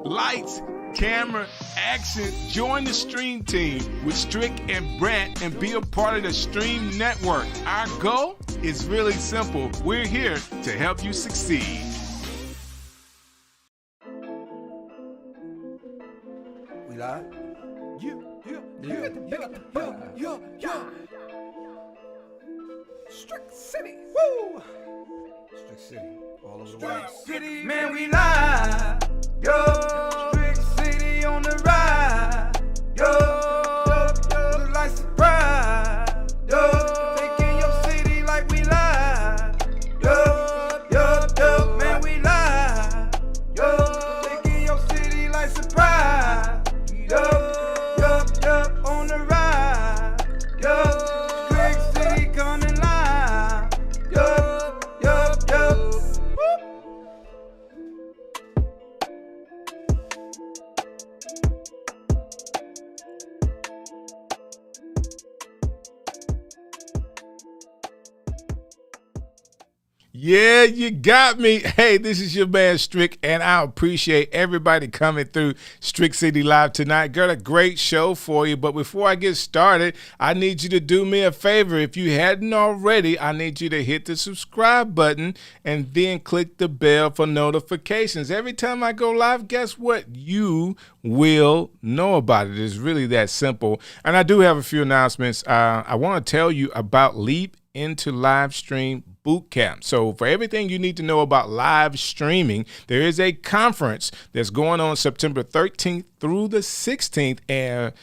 Lights, camera, action. Join the stream team with Strick and Brant and be a part of the Stream Network. Our goal is really simple. We're here to help you succeed. We live? Strick City. Woo! Strick City. All over the world. Strick City, man, we live. Yo, Strick City on the ride. Yo, look like surprise. Yo, taking your city like we live. Yo, man, we live. Yo, taking your city like surprise. Yo, on the ride. Yo, Strick City coming live. Yo. Yeah, you got me. Hey, this is your man Strick, and I appreciate everybody coming through Strick City Live tonight. Got a great show for you, but before I get started, I need you to do me a favor. If you hadn't already, I need you to hit the subscribe button and then click the bell for notifications. Every time I go live, guess what? You will know about it. It's really that simple. And I do have a few announcements. I want to tell you about Leap into Live Stream Boot Camp. So for everything you need to know about live streaming, there is a conference that's going on September 13th through the 16th, and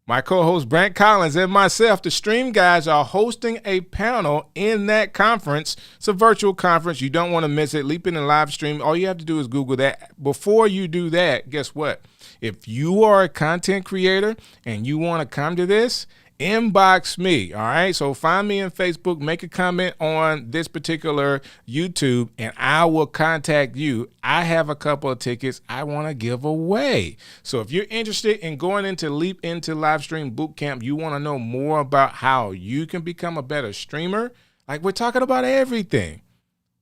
my co-host Brant Collins and myself, the Stream Guys, are hosting a panel in that conference. It's a virtual conference. You don't want to miss it. Leap in and live stream. All you have to do is Google that. Before you do that, guess what? If you are a content creator and you want to come to this, inbox me. All right. So find me on Facebook, make a comment on this particular YouTube, and I will contact you. I have a couple of tickets I want to give away. So if you're interested in going into Leap into Live Stream Bootcamp, you want to know more about how you can become a better streamer, like we're talking about everything,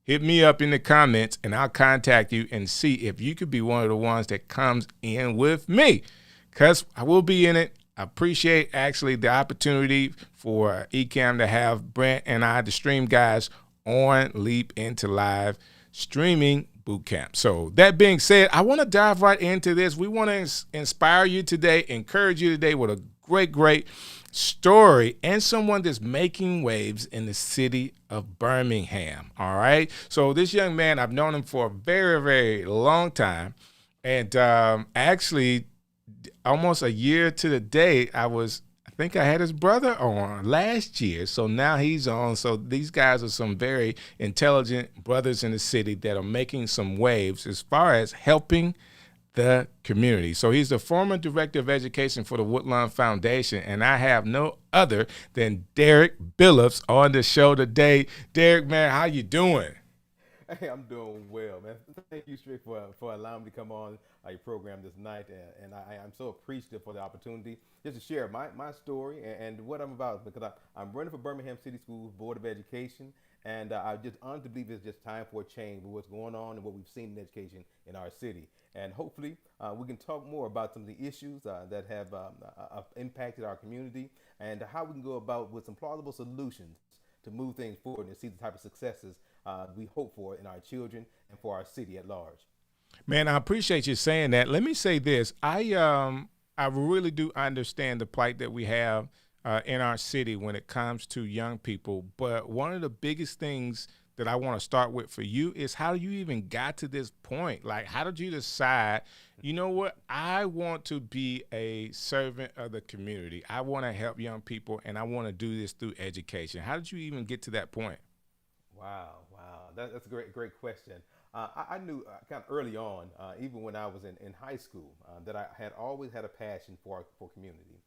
hit me up in the comments and I'll contact you and see if you could be one of the ones that comes in with me, because I will be in it. I appreciate actually the opportunity for Ecamm to have Brent and I, the Stream Guys, on Leap into Live Streaming Bootcamp. So that being said, I want to dive right into this. We want to inspire you today, encourage you today with a great story and someone that's making waves in the city of Birmingham. All right. So this young man, I've known him for a very long time, and actually almost a year to the day, I think I had his brother on last year. So now he's on. So these guys are some very intelligent brothers in the city that are making some waves as far as helping the community. So he's the former director of education for the Woodlawn Foundation, and I have no other than DERRICK Billups on the show today. Derrick, man, how you doing? Hey, I'm doing well, man. Thank you, Strick, for allowing me to come on your program this night, and I'm so appreciative for the opportunity just to share my story and what I'm about, because I'm running for Birmingham City Schools Board of Education, and I just honestly believe it's just time for a change with what's going on and what we've seen in education in our city. And hopefully we can talk more about some of the issues that have impacted our community and how we can go about with some plausible solutions to move things forward and see the type of successes we hope for in our children and for our city at large. Man, I appreciate you saying that. Let me say this. I really do understand the plight that we have in our city when it comes to young people. But one of the biggest things that I want to start with for you is how you even got to this point. Like, how did you decide, you know what, I want to be a servant of the community. I want to help young people, and I want to do this through education. How did you even get to that point? Wow. That's a great question. I knew kind of early on, even when I was in high school, that I had always had a passion for community.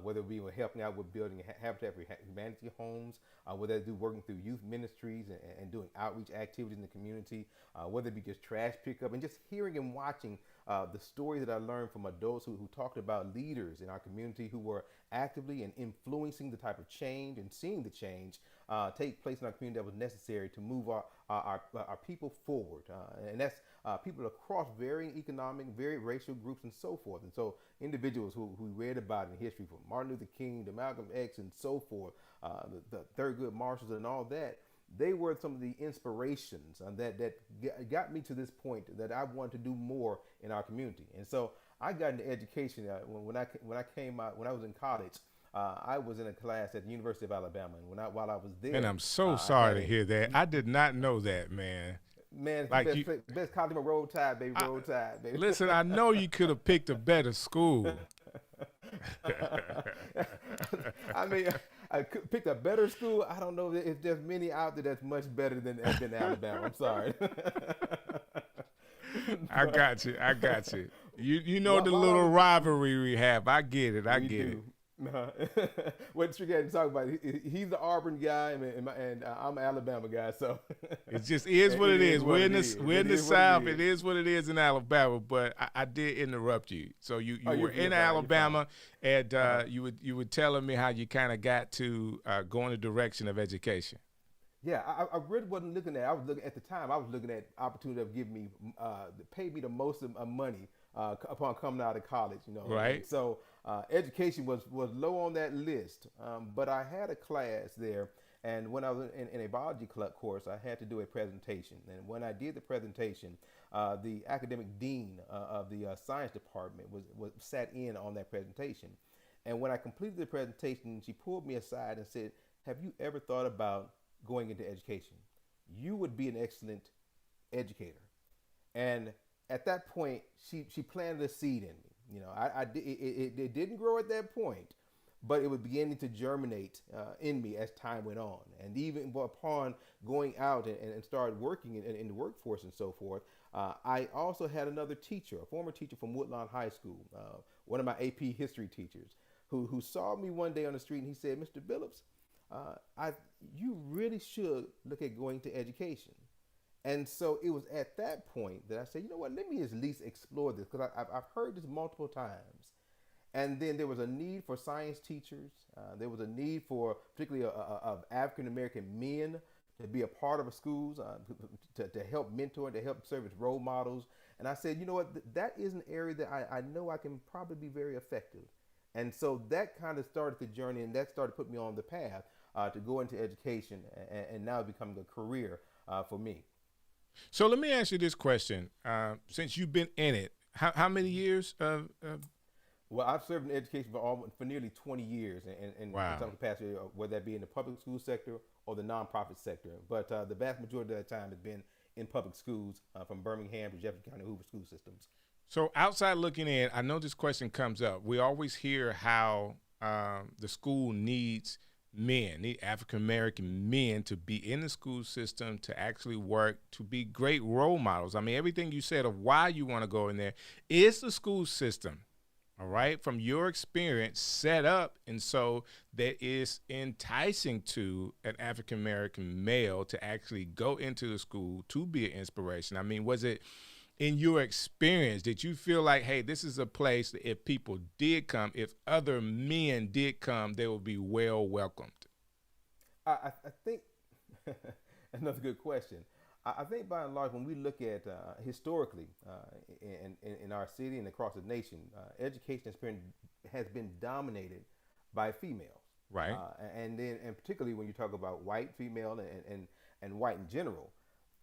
Whether we were helping out with building Habitat for Humanity homes, whether it be working through youth ministries and doing outreach activities in the community, whether it be just trash pickup, and just hearing and watching the stories that I learned from adults who talked about leaders in our community who were actively and influencing the type of change and seeing the change take place in our community that was necessary to move our people forward. And that's people across varying economic, very racial groups and so forth. And so individuals who read about in history, from Martin Luther King to Malcolm X and so forth, the Thurgood Marshalls and all that, they were some of the inspirations that got me to this point that I wanted to do more in our community. And so I got into education when I came out, when I was in college. I was in a class at the University of Alabama, and while I was there, And I'm so sorry to hear that. I did not know that, man. Man, Like best college in Roll Tide, baby. Roll Tide, baby. Listen, I know you could have picked a better school. I mean, I picked a better school. I don't know if there's many out there that's much better than Alabama. I'm sorry. I got you. You know the little rivalry we have. I get it. I get it. No. What Strick had to talk about, he's the Auburn guy, and I'm an Alabama guy, so it just is what it is. We're in the South. It is what it is in Alabama. But I did interrupt you. So you were in Alabama, and you were telling me how you kind of got to go in the direction of education. Yeah, I really wasn't looking at. I was looking at the time. I was looking at opportunity of giving me, pay me the most of money upon coming out of college. You know, right? And so education was low on that list. But I had a class there, and when I was in a biology course, I had to do a presentation. And when I did the presentation, the academic dean of the science department was sat in on that presentation. And when I completed the presentation, she pulled me aside and said, "Have you ever thought about going into education? You would be an excellent educator." And at that point, she planted a seed in me. You know, it didn't grow at that point, but it was beginning to germinate in me as time went on. And even upon going out and started working in the workforce and so forth, I also had another teacher, a former teacher from Woodlawn High School, one of my AP history teachers, who saw me one day on the street, and he said, "Mr. Billups, you really should look at going to education." And so it was at that point that I said, you know what, let me at least explore this, because I've heard this multiple times. And then there was a need for science teachers. There was a need for particularly of African-American men to be a part of the schools, to help mentor, to help serve as role models. And I said, you know what, that is an area that I know I can probably be very effective. And so that kind of started the journey, and that started putting me on the path to go into education, and now becoming a career for me. So let me ask you this question. Since you've been in it, how many years? Well, I've served in education for nearly 20 years in some capacity, whether that be in the public school sector or the nonprofit sector. But the vast majority of that time has been in public schools, from Birmingham to Jefferson County Hoover school systems. So outside looking in, I know this question comes up. We always hear how the school needs African-American men to be in the school system, to actually work, to be great role models. I mean, everything you said of why you want to go in there is the school system, all right, from your experience set up. And so that is enticing to an African-American male to actually go into the school to be an inspiration. I mean, was it, in your experience, did you feel like, hey, this is a place that if people did come, if other men did come, they would be well welcomed? I think another good question. I think by and large, when we look at historically in our city and across the nation, education has been dominated by females, right? And particularly when you talk about white female and white in general.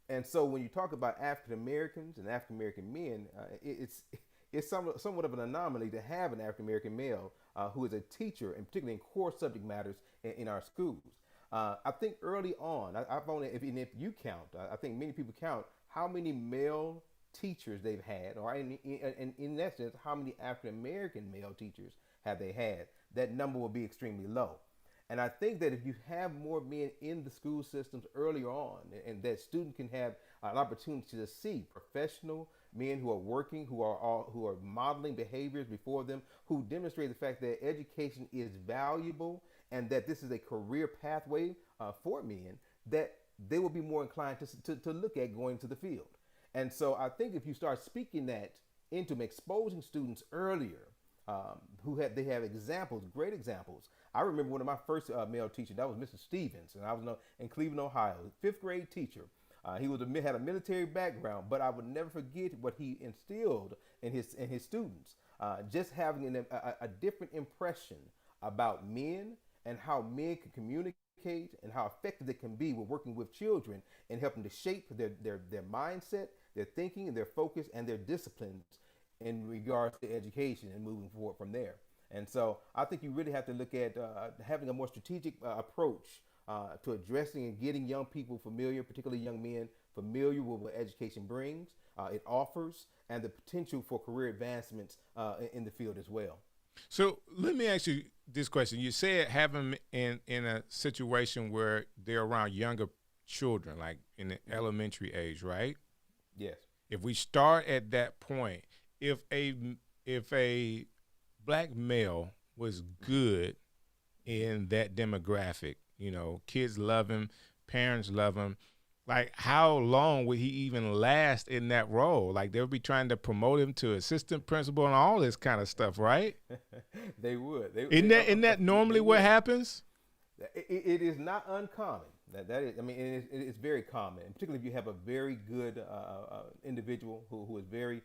And so when you talk about African Americans and African American men, it's somewhat of an anomaly to have an African American male who is a teacher, and particularly in core subject matters in our schools. I think early on, I've only, if you count, I think many people count how many male teachers they've had, or in essence, how many African American male teachers have they had. That number will be extremely low. And I think that if you have more men in the school systems earlier on, and that student can have an opportunity to see professional men who are working, who are modeling behaviors before them, who demonstrate the fact that education is valuable and that this is a career pathway for men, that they will be more inclined to look at going to the field. And so I think if you start speaking that into them, exposing students earlier, they have examples, great examples. I remember one of my first male teachers, that was Mr. Stevens, and I was in Cleveland, Ohio, fifth grade teacher. He had a military background, but I would never forget what he instilled in his students. Just having a different impression about men and how men can communicate and how effective they can be with working with children and helping to shape their mindset, their thinking, and their focus and their disciplines in regards to education and moving forward from there. And so I think you really have to look at having a more strategic approach to addressing and getting young people familiar, particularly young men, familiar with what education brings, it offers, and the potential for career advancements in the field as well. So let me ask you this question. You said have them in a situation where they're around younger children, like in the elementary age, right? Yes. If we start at that point, if a black male was good in that demographic, kids love him, parents love him, like how long would he even last in that role? Like they'll be trying to promote him to assistant principal and all this kind of stuff, right? They would. Isn't that normally what happens? It is not uncommon. That is, I mean, it is very common, and particularly if you have a very good individual who is very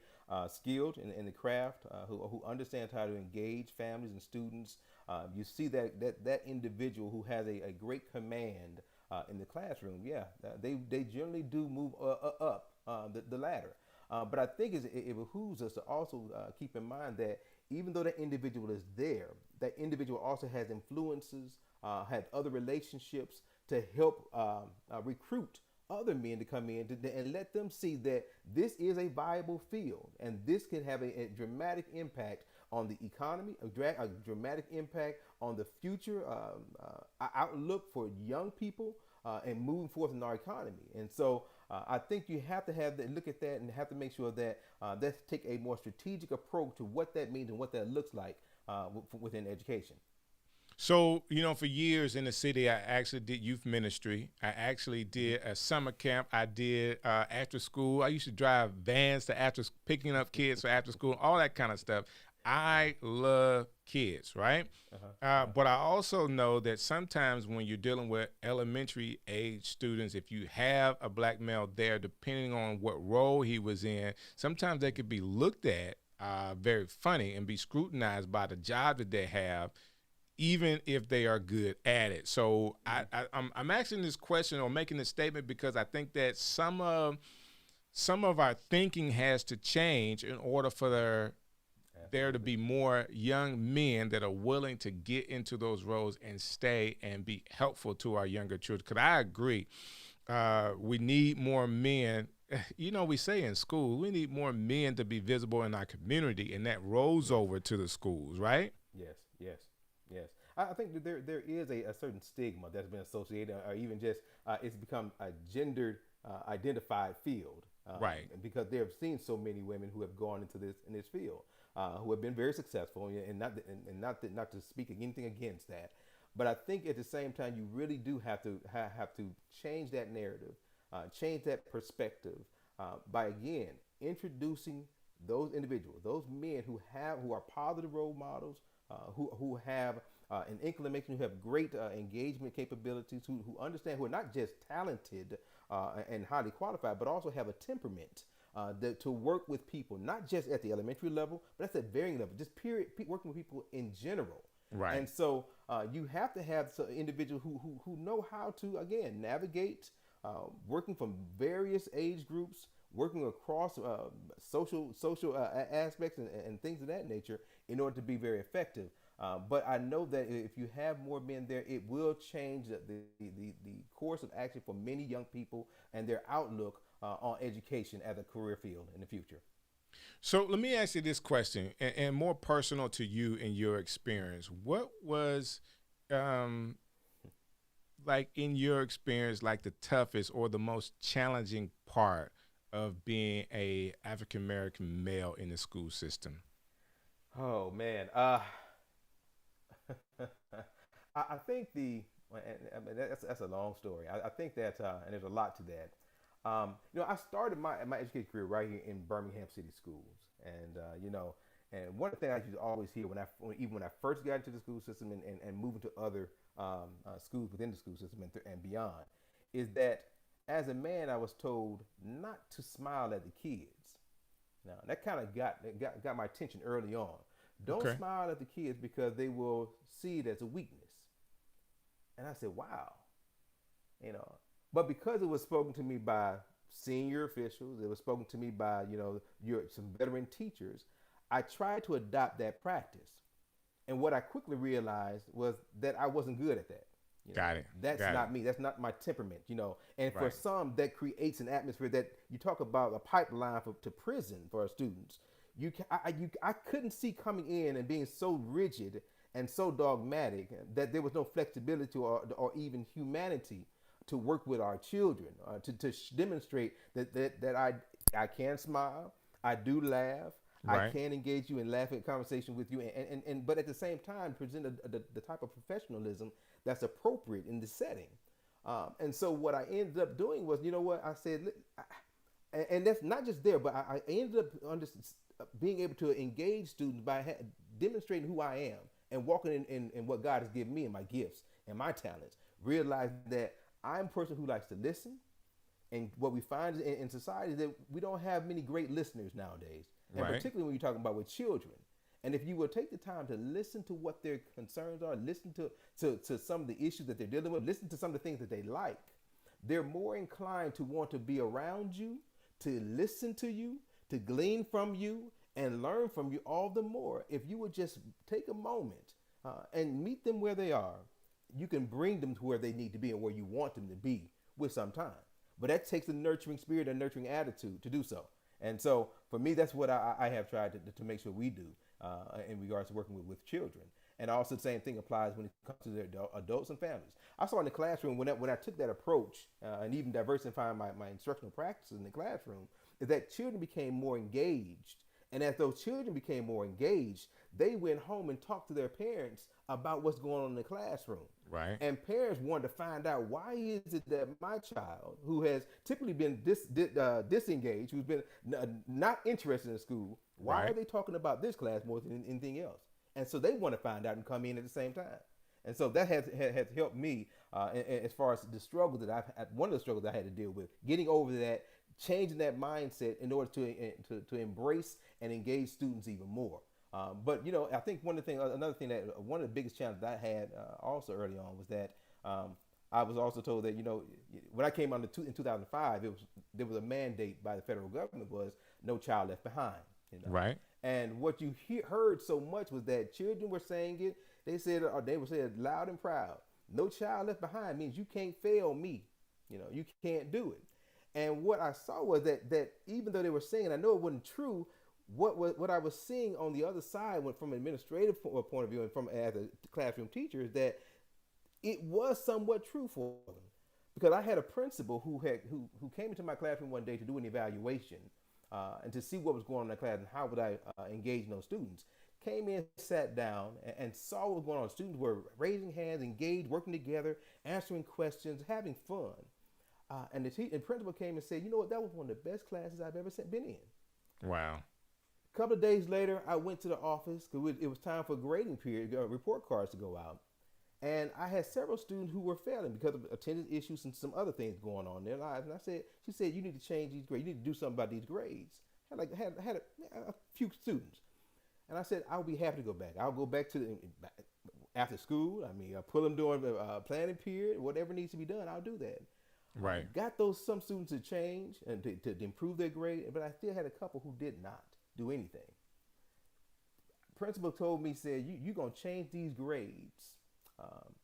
skilled in the craft, who understands how to engage families and students. You see that individual who has a great command in the classroom. Yeah, they generally do move up the ladder. But I think it behooves us to also keep in mind that even though that individual is there, that individual also has influences, had other relationships to help recruit other men to come in and let them see that this is a viable field and this can have a dramatic impact on the economy, a dramatic impact on the future outlook for young people and moving forth in our economy. And so I think you have to look at that and have to make sure that let's take a more strategic approach to what that means and what that looks like within education. So, for years in the city, I actually did youth ministry. I actually did a summer camp. I did after school. I used to drive vans to picking up kids for after school, all that kind of stuff. I love kids, right? But I also know that sometimes when you're dealing with elementary age students, if you have a black male there, depending on what role he was in, sometimes they could be looked at very funny and be scrutinized by the job that they have, even if they are good at it. So I'm asking this question or making this statement because I think that some of our thinking has to change in order for there to be more young men that are willing to get into those roles and stay and be helpful to our younger children. Because I agree, we need more men. We say in school, we need more men to be visible in our community, and that rolls over to the schools, right? Yes. I think that there is a certain stigma that's been associated, or even just it's become a gendered identified field, right? Because they have seen so many women who have gone into this field, who have been very successful, and not to speak anything against that, but I think at the same time you really do have to change that narrative, change that perspective by again introducing those individuals, those men who are positive role models, who have an inclination, who have great engagement capabilities, who understand, who are not just talented and highly qualified, but also have a temperament to work with people, not just at the elementary level, but at the varying level, just working with people in general. Right. And so you have to have some individuals who know how to, again, navigate working from various age groups, working across social aspects and things of that nature in order to be very effective. But I know that if you have more men there, it will change the course of action for many young people and their outlook on education as a career field in the future. So let me ask you this question, and more personal to you and your experience. What was, like in your experience, like the toughest or the most challenging part of being a African American male in the school system? Oh man, I think that's a long story. I think that, and there's a lot to that. I started my education career right here in Birmingham City schools, and And one of the things I used to always hear even when I first got into the school system and moving to other schools within the school system and beyond, is that as a man, I was told not to smile at the kids. Now that kind of got my attention early on. Don't Okay. smile at the kids because they will see it as a weakness. And I said, wow, you know. But because it was spoken to me by senior officials, it was spoken to me by some veteran teachers, I tried to adopt that practice. And what I quickly realized was that I wasn't good at that. Got it. That's Got not it. me. That's not my temperament, And for Right. some, that creates an atmosphere that you talk about a pipeline to prison for our students. I couldn't see coming in and being so rigid and so dogmatic that there was no flexibility or even humanity to work with our children, to demonstrate that I can smile, I do laugh, I Right. can engage you in laughing conversation with you, and but at the same time present the type of professionalism that's appropriate in the setting. And so what I ended up doing was, I said, and that's not just there, but I ended up being able to engage students by demonstrating who I am and walking in what God has given me and my gifts and my talents. Realize that I'm a person who likes to listen. And what we find in society is that we don't have many great listeners nowadays. And Right. particularly when you're talking about with children. And if you will take the time to listen to what their concerns are, listen to some of the issues that they're dealing with, listen to some of the things that they like, they're more inclined to want to be around you, to listen to you, to glean from you, and learn from you all the more. If you would just take a moment and meet them where they are, you can bring them to where they need to be and where you want them to be with some time. But that takes a nurturing spirit and nurturing attitude to do so. And so for me, that's what I have tried to make sure we do in regards to working with children. And also the same thing applies when it comes to their adults and families. I saw in the classroom when I took that approach and even diversifying my instructional practices in the classroom, is that children became more engaged. And as those children became more engaged, they went home and talked to their parents about what's going on in the classroom. Right. And parents wanted to find out, why is it that my child, who has typically been disengaged, who's been not interested in school, why Right. are they talking about this class more than anything else? And so they want to find out and come in at the same time. And so that has helped me as far as the struggle that I've had, one of the struggles I had to deal with, getting over that, changing that mindset in order to embrace and engage students even more. But I think another thing that one of the biggest challenges I had also early on was that I was also told that when I came on in 2005, there was a mandate by the federal government was no child left behind. Right. And what you heard so much was that children were saying it. They said, or they were saying loud and proud, "No child left behind" means you can't fail me. You can't do it. And what I saw was that even though they were saying, I know it wasn't true, what I was seeing on the other side, from an administrative point of view and from as a classroom teacher, is that it was somewhat true for them. Because I had a principal who came into my classroom one day to do an evaluation and to see what was going on in the class and how would I engage those students. Came in, sat down, and saw what was going on. Students were raising hands, engaged, working together, answering questions, having fun. And the principal came and said, "You know what? That was one of the best classes I've ever been in." Wow. A couple of days later, I went to the office because it was time for grading period, report cards to go out. And I had several students who were failing because of attendance issues and some other things going on in their lives. And she said, "You need to change these grades. You need to do something about these grades." I had a few students. And I said, "I'll be happy to go back. I'll go back after school. I'll pull them during planning period. Whatever needs to be done, I'll do that." Right. Got some students to change and to improve their grade, but I still had a couple who did not do anything. Principal told me, said, you're going to change these grades.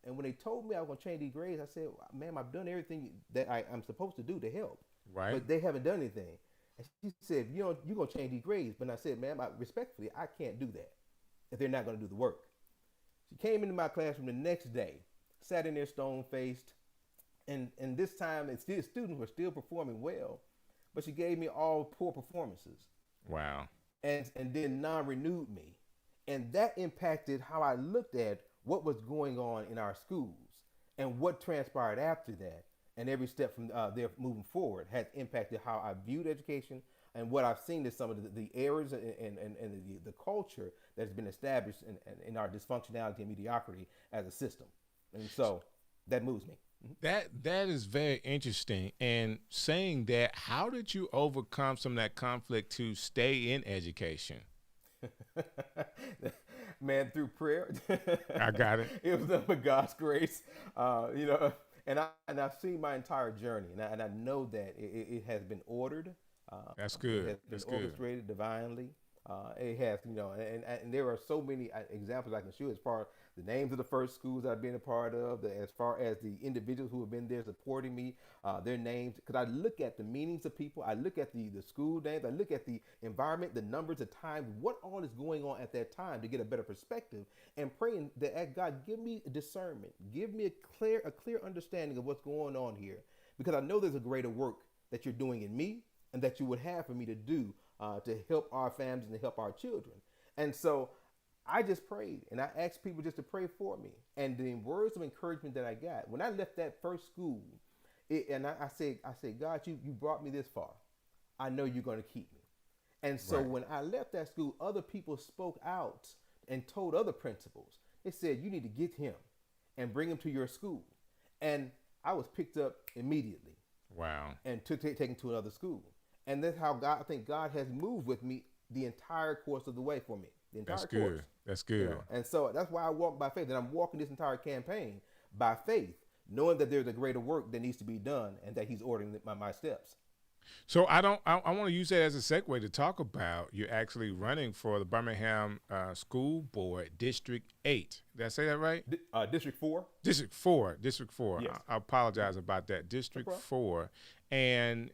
And when they told me I was going to change these grades, I said, "Ma'am, I've done everything that I'm supposed to do to help." Right. But they haven't done anything. And she said, you're going to change these grades. But I said, "Ma'am, respectfully, I can't do that if they're not going to do the work." She came into my classroom the next day, sat in there stone-faced, and this time students were still performing well, but she gave me all poor performances. Wow. And then non-renewed me. And that impacted how I looked at what was going on in our schools and what transpired after that. And every step from there moving forward has impacted how I viewed education, And what I've seen is some of the errors and the culture that's been established in our dysfunctionality and mediocrity as a system. And so that moves me. That is very interesting. And saying that, how did you overcome some of that conflict to stay in education? Man, through prayer. I got it. It was done with God's grace, and I've seen my entire journey, and I know that it has been ordered. That's good. It has That's been good. orchestrated divinely. It has, and there are so many examples I can show as far as the names of the first schools I've been a part of, as far as the individuals who have been there supporting me, their names. Because I look at the meanings of people, I look at the school names, I look at the environment, the numbers, the times, what all is going on at that time to get a better perspective, and praying that God give me discernment, give me a clear understanding of what's going on here, because I know there's a greater work that you're doing in me and that you would have for me to do to help our families and to help our children. And so I just prayed, and I asked people just to pray for me. And the words of encouragement that I got when I left that first school, I said, God, you brought me this far. I know you're going to keep me. And so when I left that school, other people spoke out and told other principals. They said, you need to get him and bring him to your school. And I was picked up immediately. Wow. And taken to another school. And that's how I think God has moved with me the entire course of the way for me. The entire That's course. good. That's good. And so that's why I walk by faith. And I'm walking this entire campaign by faith, knowing that there's a greater work that needs to be done and that he's ordering my steps. So I want to use that as a segue to talk about you're actually running for the Birmingham School Board District 8. Did I say that right? District 4. District 4. District 4. Yes. I apologize about that. District 4. And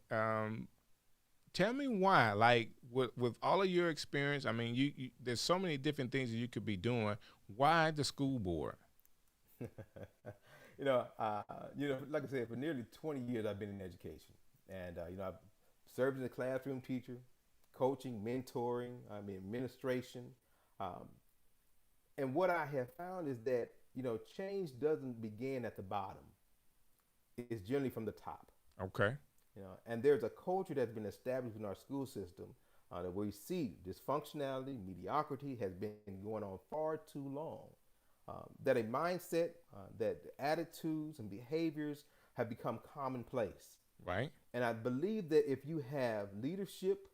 tell me why, like with all of your experience, I mean, you there's so many different things that you could be doing. Why the school board? Like I said, for nearly 20 years, I've been in education. And, I've served as a classroom teacher, coaching, mentoring, administration. And what I have found is that, change doesn't begin at the bottom. It's generally from the top. Okay. And there's a culture that's been established in our school system that we see dysfunctionality, mediocrity has been going on far too long. That a mindset, that attitudes and behaviors have become commonplace. Right. And I believe that if you have leadership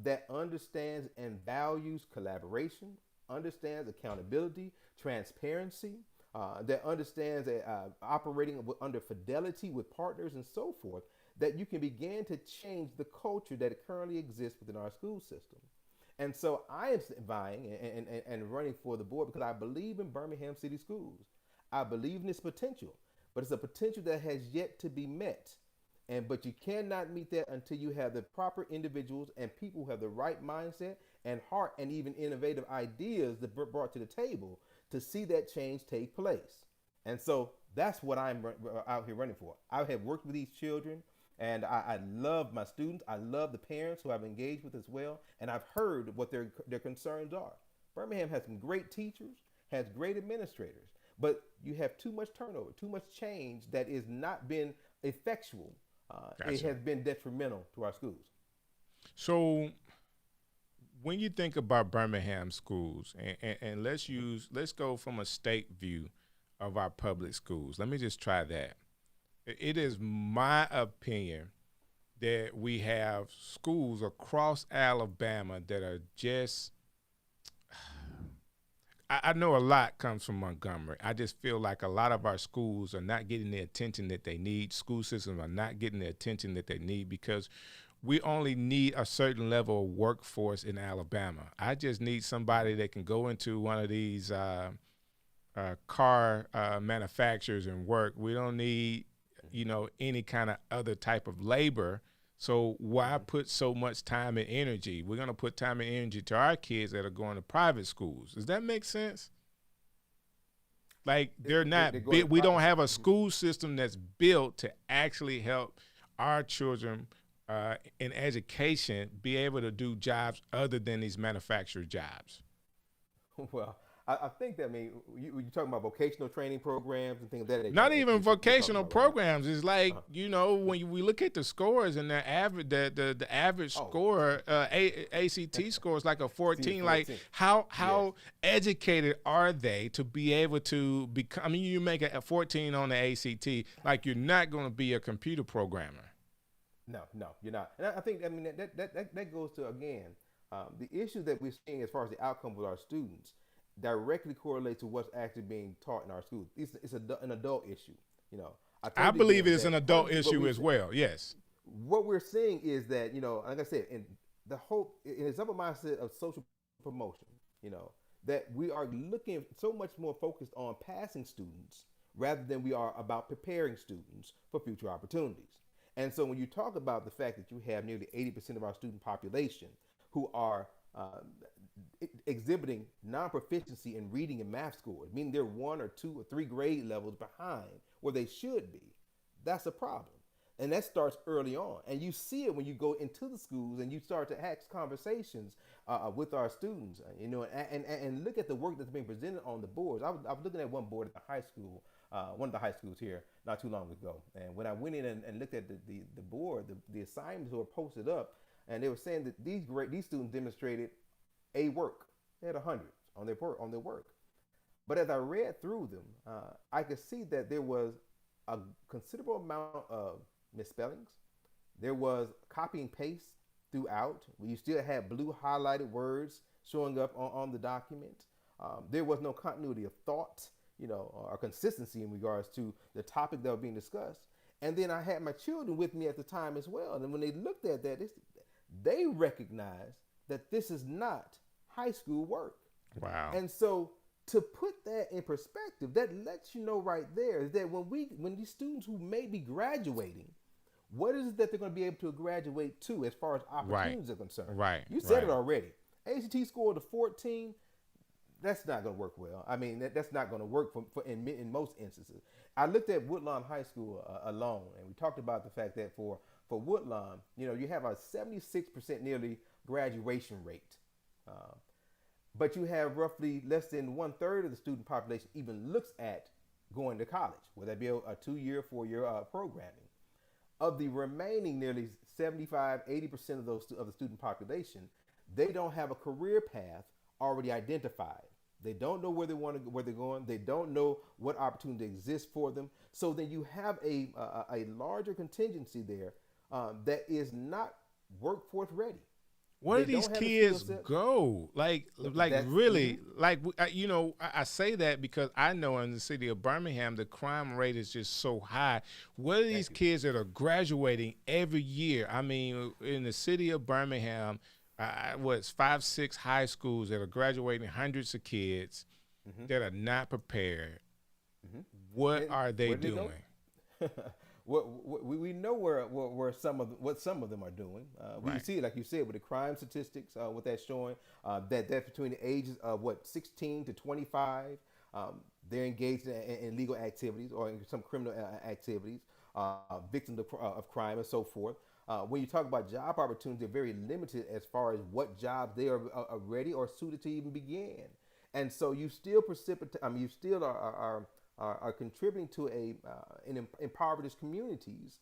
that understands and values collaboration, understands accountability, transparency, that understands operating under fidelity with partners and so forth, that you can begin to change the culture that currently exists within our school system. And so I am vying and running for the board because I believe in Birmingham City Schools. I believe in its potential, but it's a potential that has yet to be met. But you cannot meet that until you have the proper individuals and people who have the right mindset and heart and even innovative ideas that brought to the table to see that change take place. And so that's what I'm out here running for. I have worked with these children, and I love my students. I love the parents who I've engaged with as well, and I've heard what their concerns are. Birmingham has some great teachers, has great administrators, but you have too much turnover, too much change that is not been effectual. Gotcha. It has been detrimental to our schools. So when you think about Birmingham schools, and let's go from a state view of our public schools. Let me just try that. It is my opinion that we have schools across Alabama that are just, I know a lot comes from Montgomery. I just feel like a lot of our schools are not getting the attention that they need. School systems are not getting the attention that they need because we only need a certain level of workforce in Alabama. I just need somebody that can go into one of these car manufacturers and work. We don't need, any kind of other type of labor. So why put so much time and energy? We're going to put time and energy to our kids that are going to private schools. Does that make sense? Like we don't have a school system that's built to actually help our children in education be able to do jobs other than these manufactured jobs. Well, I think that, I mean, you talking about vocational training programs and things of that nature. Not That's even what you're talking vocational about right now. programs. It's like, when we look at the scores and the average score, ACT score is like a 14. Like, how educated are they to be able to become? I mean, you make a 14 on the ACT, like you're not going to be a computer programmer. No, you're not. And I think, I mean, that goes to, again, the issue that we're seeing as far as the outcome with our students directly correlates to what's actually being taught in our schools. It's an adult issue, you know. I believe it is an adult issue as well. Yes. What we're seeing is that, you know, like I said, in it's up a mindset of social promotion, you know, that we are looking so much more focused on passing students rather than we are about preparing students for future opportunities. And so when you talk about the fact that you have nearly 80% of our student population who are exhibiting non-proficiency in reading and math scores, meaning they're 1 or 2 or 3 grade levels behind where they should be, that's a problem. And that starts early on. And you see it when you go into the schools and you start to have conversations with our students, you know, and look at the work that's being presented on the boards. I was looking at one board at the high school, one of the high schools here not too long ago. And when I went in and looked at the board, the assignments were posted up, and they were saying that these students demonstrated A work. They had 100 on their work. But as I read through them, I could see that there was a considerable amount of misspellings. There was copy and paste throughout. You still had blue highlighted words showing up on the document. There was no continuity of thought, you know, or consistency in regards to the topic that was being discussed. And then I had my children with me at the time as well. And when they looked at that, they recognized that this is not high school work. Wow. And so to put that in perspective, that lets you know right there is that when these students who may be graduating, what is it that they're going to be able to graduate to as far as opportunities are concerned? Right. You said it already. ACT score to 14, that's not going to work well. I mean, that's not going to work in most instances. I looked at Woodlawn High School alone, and we talked about the fact that for Woodlawn, you know, you have a 76% nearly graduation rate. But you have roughly less than 1/3 of the student population even looks at going to college, whether that be a 2-year, 4-year programming. Of the remaining nearly 75, 80% of the student population, they don't have a career path already identified. They don't know where they're going. They don't know what opportunity exists for them. So then you have a larger contingency there that is not workforce ready. Where do these kids go? Like really, like, you know, I say that because I know in the city of Birmingham, the crime rate is just so high. Where are these kids that are graduating every year? I mean, in the city of Birmingham, it's 5, 6 high schools that are graduating hundreds of kids that are not prepared. What are they doing? We know where some of them are doing. We see it, like you said, with the crime statistics, what that's showing, that between the ages of 16 to 25, they're engaged in illegal activities or in some criminal activities, victims of crime and so forth. When you talk about job opportunities, they're very limited as far as what jobs they are ready or suited to even begin. And so you still you still are contributing to impoverished communities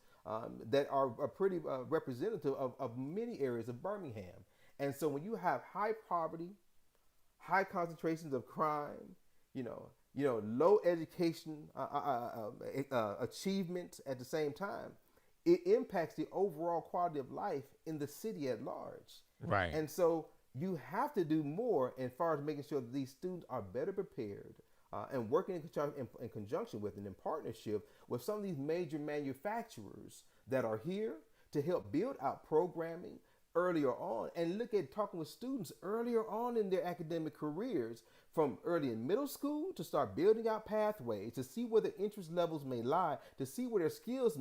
that are pretty representative of many areas of Birmingham. And so when you have high poverty, high concentrations of crime, you know, low education achievements at the same time, it impacts the overall quality of life in the city at large. Right. And so you have to do more as far as making sure that these students are better prepared and working in conjunction with and in partnership with some of these major manufacturers that are here to help build out programming earlier on, and look at talking with students earlier on in their academic careers, from early in middle school, to start building out pathways to see where their interest levels may lie, to see where their skills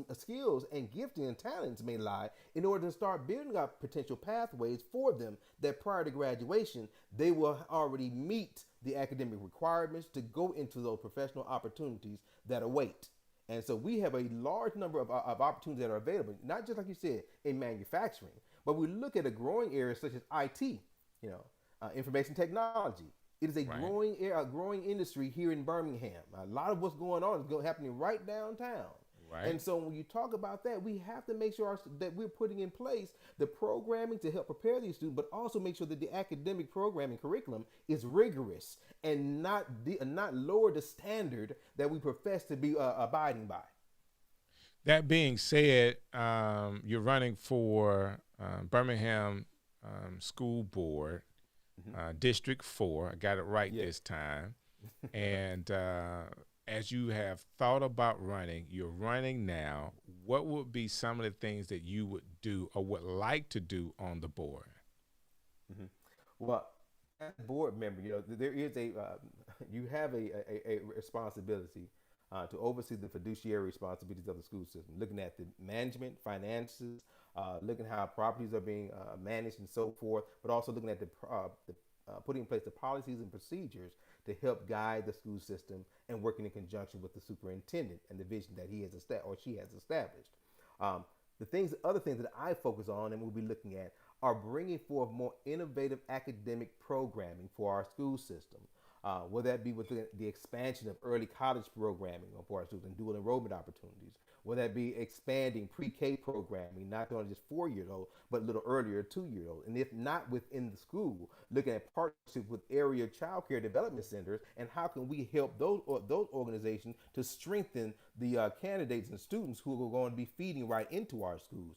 and gifting and talents may lie, in order to start building out potential pathways for them that prior to graduation, they will already meet the academic requirements to go into those professional opportunities that await. And so we have a large number of opportunities that are available, not just like you said, in manufacturing, but we look at a growing area such as IT, information technology, It is a Right. growing industry here in Birmingham. A lot of what's going on is happening right downtown. Right. And so when you talk about that, we have to make sure that we're putting in place the programming to help prepare these students, but also make sure that the academic programming curriculum is rigorous and not lower the standard that we profess to be abiding by. That being said, you're running for Birmingham School Board, District 4. I got it right this time. And as you have thought about running, you're running now. What would be some of the things that you would do or would like to do on the board? Well, as a board member, there is you have a responsibility to oversee the fiduciary responsibilities of the school system, looking at the management, finances, looking at how properties are being managed and so forth, but also looking at the putting in place the policies and procedures to help guide the school system and working in conjunction with the superintendent and the vision that he has established or she has established. Other things that I focus on and we'll be looking at are bringing forth more innovative academic programming for our school system. Whether that be with the expansion of early college programming for our students and dual enrollment opportunities, whether that be expanding pre-K programming, not only just 4-year-old, but a little earlier, 2-year-old. And if not within the school, looking at partnerships with area child care development centers and how can we help those organizations to strengthen the candidates and students who are going to be feeding right into our schools.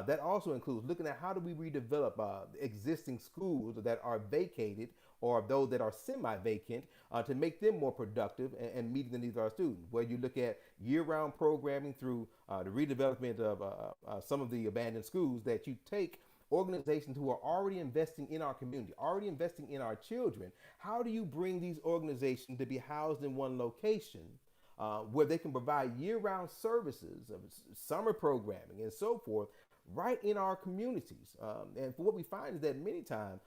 That also includes looking at how do we redevelop existing schools that are vacated or those that are semi-vacant to make them more productive and meeting the needs of our students. Where you look at year-round programming through the redevelopment of some of the abandoned schools, that you take organizations who are already investing in our community, already investing in our children. How do you bring these organizations to be housed in one location where they can provide year-round services, summer programming and so forth, right in our communities? And what we find is that many times,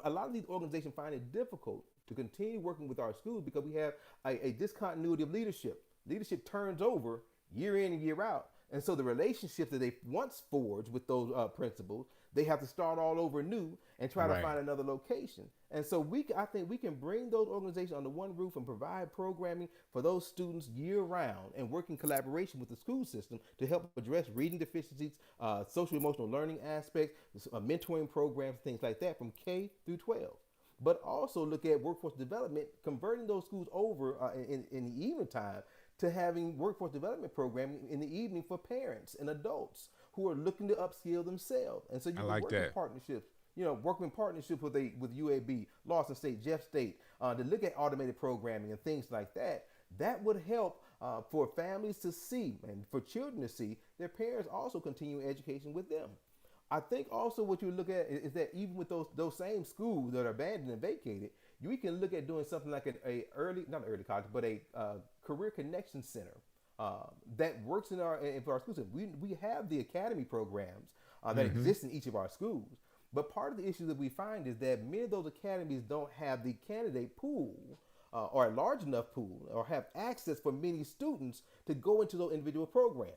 a lot of these organizations find it difficult to continue working with our schools because we have a discontinuity of leadership. Leadership turns over year in and year out. And so the relationships that they once forged with those principals, they have to start all over new and try to find another location. And so I think we can bring those organizations under one roof and provide programming for those students year round and work in collaboration with the school system to help address reading deficiencies, social emotional learning aspects, mentoring programs, things like that from K through 12. But also look at workforce development, converting those schools over in the evening time to having workforce development programming in the evening for parents and adults who are looking to upskill themselves. And so you can work in partnerships, working in partnership with UAB, Lawson State, Jeff State, to look at automated programming and things like that. That would help for families to see and for children to see their parents also continue education with them. I think also what you look at is that even with those same schools that are abandoned and vacated, we can look at doing something like not early college, but a career connection center that works in our school system. We have the academy programs that exist in each of our schools, but part of the issue that we find is that many of those academies don't have the candidate pool or a large enough pool or have access for many students to go into those individual programs.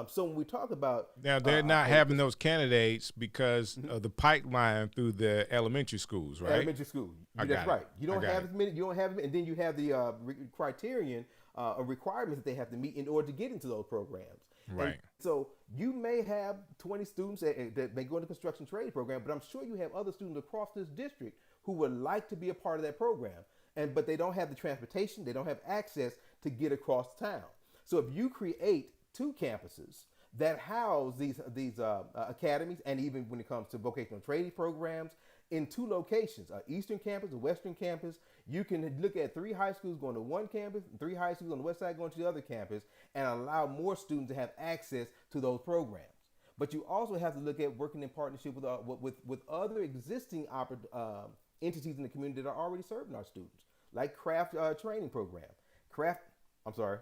So when we talk about now, they're not having those candidates because of the pipeline through the elementary schools, right? Elementary school, that's right. You don't have as many. You don't have, and then you have the criterion or requirements that they have to meet in order to get into those programs. Right. And so you may have 20 students that may go into construction trade program, but I'm sure you have other students across this district who would like to be a part of that program, but they don't have the transportation, they don't have access to get across town. So if you create 2 campuses that house these academies, and even when it comes to vocational training programs, in 2 locations, Eastern campus, a Western campus, you can look at 3 high schools going to one campus, 3 high schools on the west side going to the other campus, and allow more students to have access to those programs. But you also have to look at working in partnership with other existing entities in the community that are already serving our students, like craft training program. I'm sorry,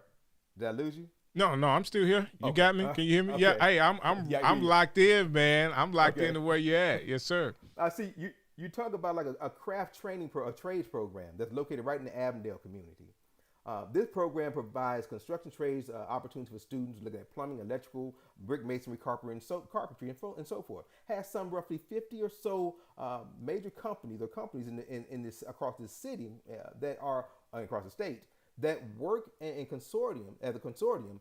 did I lose you? No, I'm still here. You got me? Can you hear me? Okay. Yeah. Hey, I'm locked in, man. I'm locked into where you at. Yes, sir. I see you talk about like a craft training a trades program that's located right in the Avondale community. This program provides construction trades opportunities for students looking at plumbing, electrical, brick masonry, carpentry, and so forth. Has some roughly 50 or so major companies in this across the city that are across the state that work in a consortium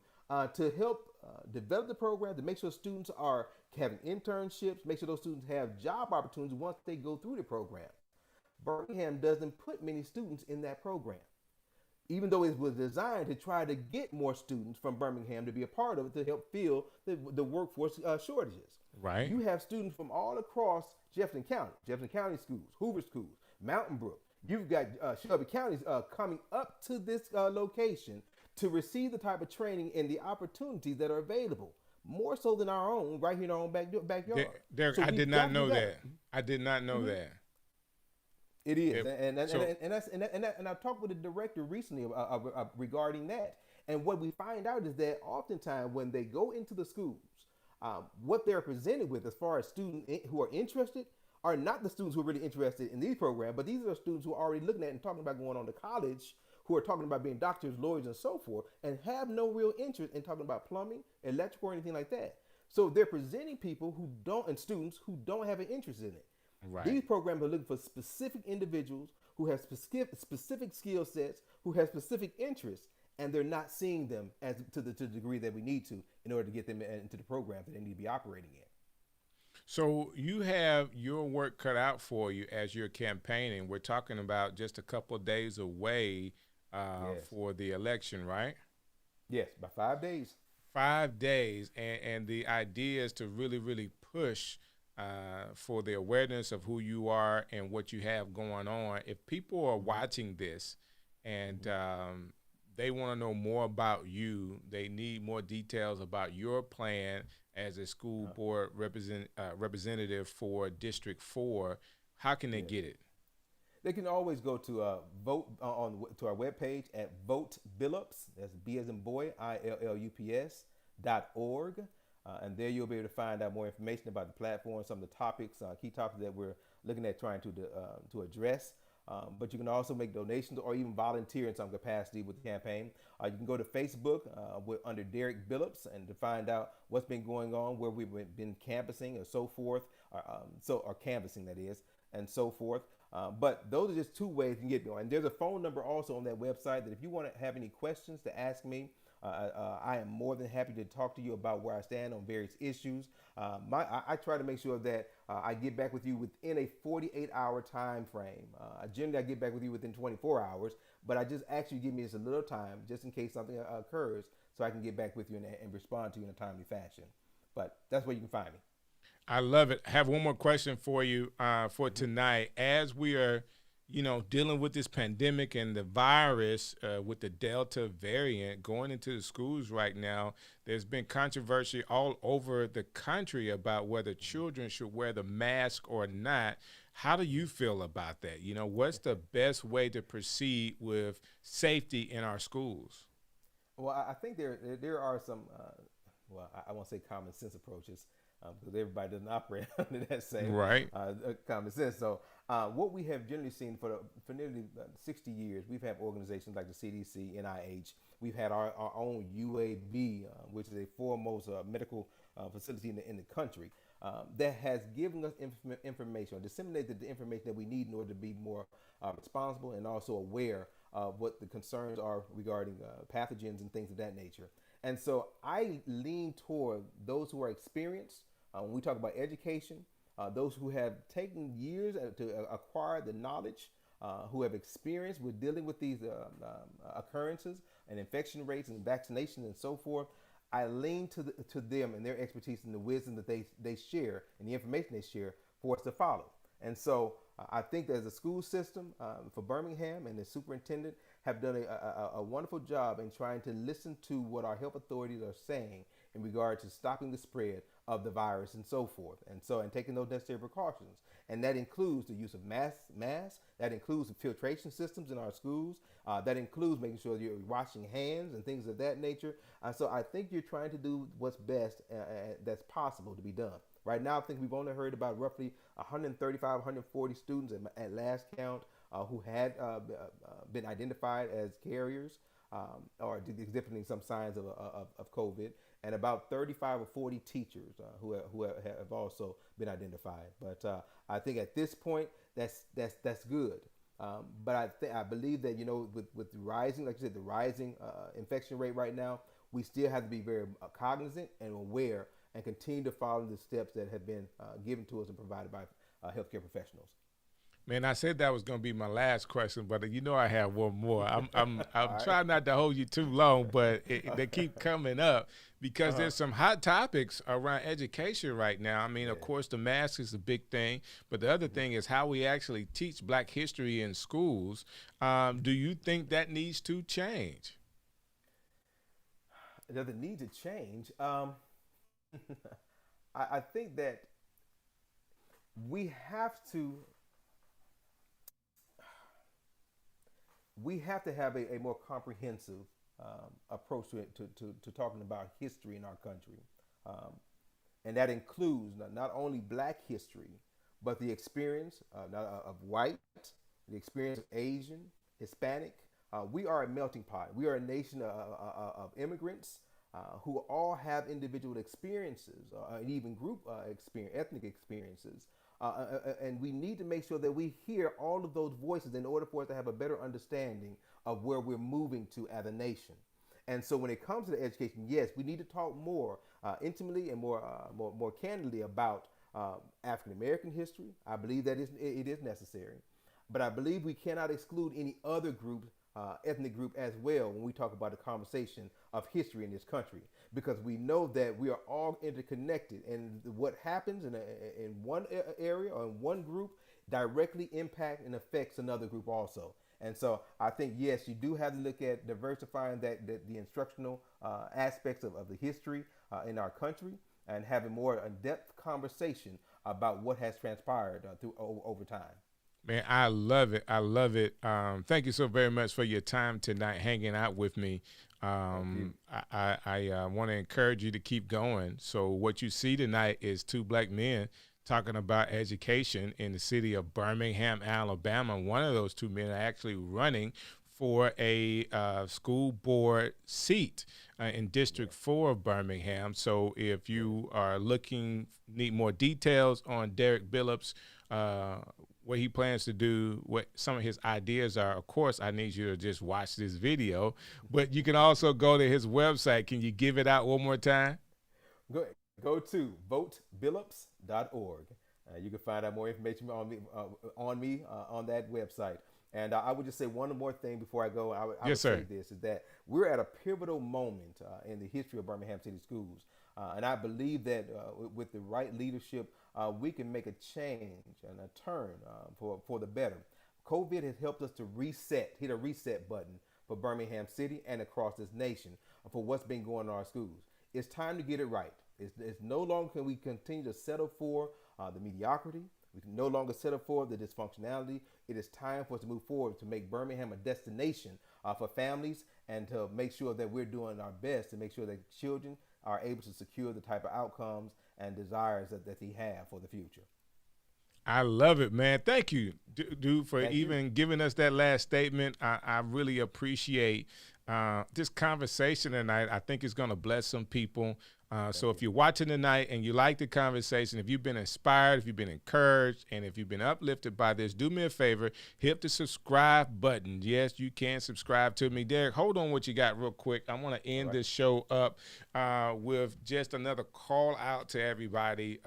to help develop the program, to make sure students are having internships, make sure those students have job opportunities once they go through the program. Birmingham doesn't put many students in that program, even though it was designed to try to get more students from Birmingham to be a part of it to help fill the workforce shortages. Right. You have students from all across Jefferson County schools, Hoover schools, Mountain Brook. You've got Shelby counties coming up to this location to receive the type of training and the opportunities that are available, more so than our own, right here in our own backyard. Derrick, So I we've did got not to know do that. I did not know that. It is, If- and I talked with the director recently regarding that. And what we find out is that oftentimes when they go into the schools, what they're presented with as far as students who are interested are not the students who are really interested in these programs, but these are students who are already looking at and talking about going on to college, who are talking about being doctors, lawyers, and so forth, and have no real interest in talking about plumbing, electrical, or anything like that. So they're presenting people who don't, and students who don't have an interest in it. Right. These programs are looking for specific individuals who have specific skill sets, who have specific interests, and they're not seeing them as to the degree that we need to in order to get them into the program that they need to be operating in. So you have your work cut out for you as you're campaigning. We're talking about just a couple of days away Yes. for the election, right? Yes, by 5 days. 5 days, and the idea is to really, really push for the awareness of who you are and what you have going on. If people are watching this and they want to know more about you, they need more details about your plan as a school board representative for District 4, how can they get it? They can always go to vote to our webpage at Vote Billups. That's B as in boy, ILLUPS.org. And there you'll be able to find out more information about the platform, some of the topics, key topics that we're looking at trying to address. But you can also make donations or even volunteer in some capacity with the campaign. You can go to Facebook under DERRICK BILLUPS and to find out what's been going on, where we've been canvassing or so forth, or canvassing that is, and so forth. But those are just two ways you can get me on. And there's a phone number also on that website that if you want to have any questions to ask me, I am more than happy to talk to you about where I stand on various issues. I try to make sure that I get back with you within a 48-hour time frame. Generally, I get back with you within 24 hours, but I just ask you to give me just a little time just in case something occurs so I can get back with you and respond to you in a timely fashion. But that's where you can find me. I love it. I have one more question for you for tonight. As we are, dealing with this pandemic and the virus with the Delta variant going into the schools right now, there's been controversy all over the country about whether children should wear the mask or not. How do you feel about that? What's the best way to proceed with safety in our schools? Well, I think there are some, I won't say common sense approaches, because everybody doesn't operate under that same common sense. So what we have generally seen for nearly 60 years, we've had organizations like the CDC, NIH. We've had our own UAB, which is a foremost medical facility in the country, that has given us information or disseminated the information that we need in order to be more responsible and also aware of what the concerns are regarding pathogens and things of that nature. And so I lean toward those who are experienced. When we talk about education, those who have taken years to acquire the knowledge, who have experience with dealing with these occurrences and infection rates and vaccinations and so forth, I lean to them and their expertise and the wisdom that they share and the information they share for us to follow. And so I think that as a school system for Birmingham and the superintendent have done a wonderful job in trying to listen to what our health authorities are saying in regard to stopping the spread of the virus and so forth, and taking those necessary precautions. And that includes the use of masks, that includes the filtration systems in our schools, that includes making sure you're washing hands and things of that nature. So I think you're trying to do what's best that's possible to be done. Right now, I think we've only heard about roughly 135, 140 students at last count who had been identified as carriers. or exhibiting some signs of COVID, and about 35 or 40 teachers who have also been identified. But I think at this point, that's good. But I believe that, with rising, like you said, the rising infection rate right now, we still have to be very cognizant and aware and continue to follow the steps that have been given to us and provided by healthcare professionals. Man, I said that was going to be my last question, but I have one more. I'm trying not to hold you too long, but they keep coming up because there's some hot topics around education right now. I mean, of course, the mask is a big thing, but the other thing is how we actually teach Black history in schools. Do you think that needs to change? Does it need to change? I think that we have to have a more comprehensive approach to talking about history in our country. And that includes not only Black history, but the experience of white, the experience of Asian, Hispanic. We are a melting pot. We are a nation of immigrants who all have individual experiences and even group ethnic experiences. And we need to make sure that we hear all of those voices in order for us to have a better understanding of where we're moving to as a nation. And so when it comes to the education, yes, we need to talk more intimately and more candidly about African American history. I believe that it is necessary. But I believe we cannot exclude any other group, ethnic group as well when we talk about the conversation of history in this country, because we know that we are all interconnected, and what happens in one area or in one group directly impacts and affects another group also. And so I think, yes, you do have to look at diversifying the instructional aspects of the history in our country, and having more in-depth conversation about what has transpired over time. Man, I love it. I love it. Thank you so very much for your time tonight, hanging out with me. I want to encourage you to keep going. So what you see tonight is two Black men talking about education in the city of Birmingham, Alabama. One of those two men are actually running for a school board seat in District 4 of Birmingham. So if you are need more details on DERRICK Billups, what he plans to do, what some of his ideas are, of course, I need you to just watch this video. But you can also go to his website. Can you give it out one more time? Go to votebillups.org. You can find out more information on me on that website. And I would just say one more thing before I go. I would say this, is that we're at a pivotal moment in the history of Birmingham City Schools. And I believe that with the right leadership, we can make a change and a turn for the better. COVID has helped us to hit a reset button for Birmingham City and across this nation for what's been going on in our schools. It's time to get it right. It's no longer can we continue to settle for the mediocrity. We can no longer settle for the dysfunctionality. It is time for us to move forward to make Birmingham a destination for families, and to make sure that we're doing our best to make sure that children are able to secure the type of outcomes and desires that they have for the future. I love it, man. Thank you, dude, for giving us that last statement. I really appreciate this conversation tonight. I think it's going to bless some people. So if you're watching tonight and you like the conversation, if you've been inspired, if you've been encouraged, and if you've been uplifted by this, do me a favor, hit the subscribe button. Yes, you can subscribe to me. Derrick, hold on what you got real quick. I want to end this show up with just another call out to everybody.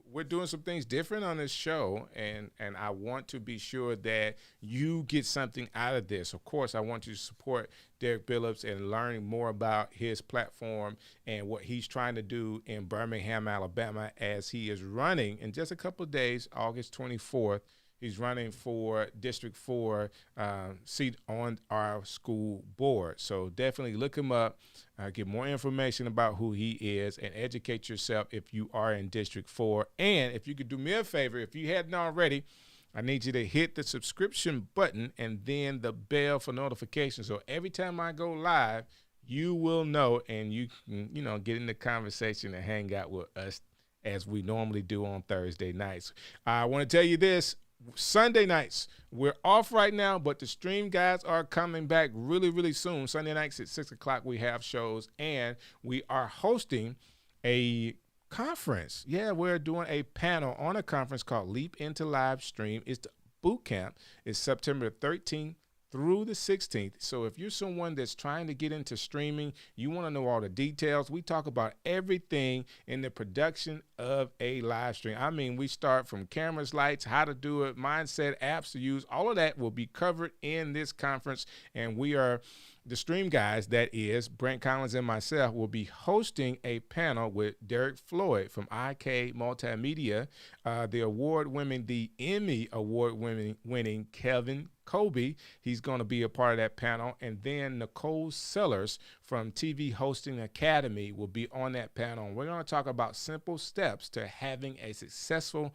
We're doing some things different on this show, and I want to be sure that you get something out of this. Of course, I want you to support DERRICK Billups and learning more about his platform and what he's trying to do in Birmingham, Alabama, as he is running in just a couple of days, August 24th. He's running for District 4 seat on our school board. So definitely look him up, get more information about who he is, and educate yourself if you are in District 4. And if you could do me a favor, if you hadn't already, I need you to hit the subscription button and then the bell for notifications. So every time I go live, you will know, and you can, get in the conversation and hang out with us as we normally do on Thursday nights. I want to tell you this. Sunday nights, we're off right now, but the stream guys are coming back really, really soon. Sunday nights at 6 o'clock, we have shows, and we are hosting a conference. Yeah, we're doing a panel on a conference called Leap into Live Stream. It's the boot camp. It's September 13th through the 16th. So if you're someone that's trying to get into streaming, you want to know all the details, we talk about everything in the production of a live stream. I mean, we start from cameras, lights, how to do it, mindset, apps to use. All of that will be covered in this conference, and we are the stream guys, that is Brent Collins and myself, will be hosting a panel with Derek Floyd from IK Multimedia, the Emmy award-winning Kevin Colby. He's going to be a part of that panel. And then Nicole Sellers from TV Hosting Academy will be on that panel. We're going to talk about simple steps to having a successful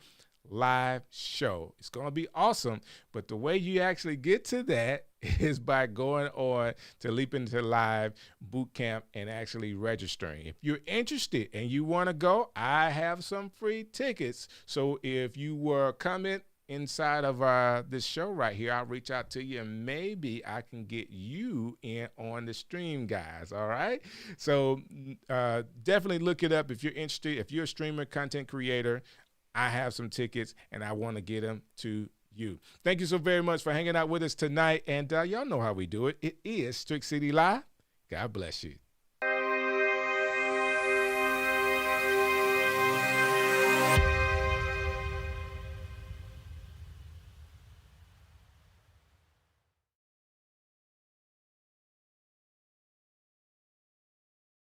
live show. It's going to be awesome, but the way you actually get to that is by going on to Leap Into Live boot camp and actually registering. If you're interested and you want to go, I have some free tickets. So if you were coming inside of this show right here, I'll reach out to you and maybe I can get you in on the stream, guys. All right. So definitely look it up if you're interested. If you're a streamer, content creator, I have some tickets and I want to get them to you. Thank you so very much for hanging out with us tonight. And y'all know how we do it. It is Strick City Live. God bless you.